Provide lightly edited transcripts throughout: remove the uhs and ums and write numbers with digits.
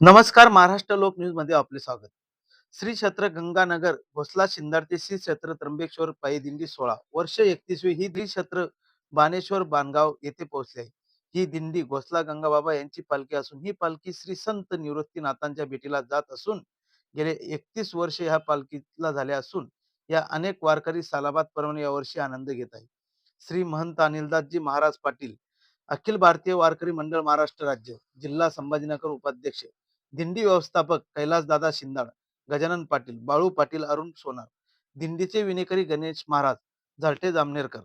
नमस्कार. महाराष्ट्र लोक न्यूज मध्ये आपले स्वागत. श्री क्षेत्र गंगानगर भोसला शिंदाड ते श्री क्षेत्र त्र्यंबकेश्वर पायी दिंडी 16 वर्ष 31वी ही श्री क्षेत्र बाणेश्वर बाणगाव येथे पोहोचली आहे. ही दिंडी घोसला गंगाबाबा यांची पालखी असून ही पालखी श्री संत निवृत्तीनाथांच्या भेटीला जात असून गेले 31 वर्ष ह्या पालखीला झाले असून या अनेक वारकरी सालाबाद प्रमाणे यावर्षी आनंद घेत आहे. श्री महंत अनिलदासजी महाराज पाटील अखिल भारतीय वारकरी मंडळ महाराष्ट्र राज्य जिल्हा संभाजीनगर उपाध्यक्ष, दिंडी व्यवस्थापक कैलासदादा शिंदाड, गजानन पाटील, बाळू पाटील, अरुण सोनार, दिंडीचे विनेकरी गणेश महाराज झालटे जामनेरकर,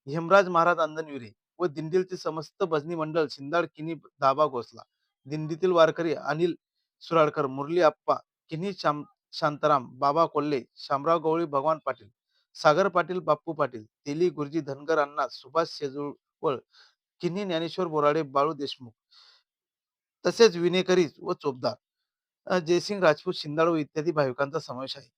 हेमराज महाराज अंधनविरे व दिंडीतील समस्त भजनी मंडळ शिंदाड किनी दाबा घोसला, दिंडीतील वारकरी अनिल सुराडकर, मुरली आप्पा किनी, शांताराम बाबा कोल्हे, शामराव गवळी, भगवान पाटील, सागर पाटील, बाप्पू पाटील, तेली गुरुजी, धनगर अण्णा, सुभाष शेजुवळ किन्ही, ज्ञानेश्वर बोराडे, बाळू देशमुख तसेच विनेकरी व चोपदार जयसिंग राजपूत शिंदाळ व इत्यादी भाविकांचा समावेश आहे.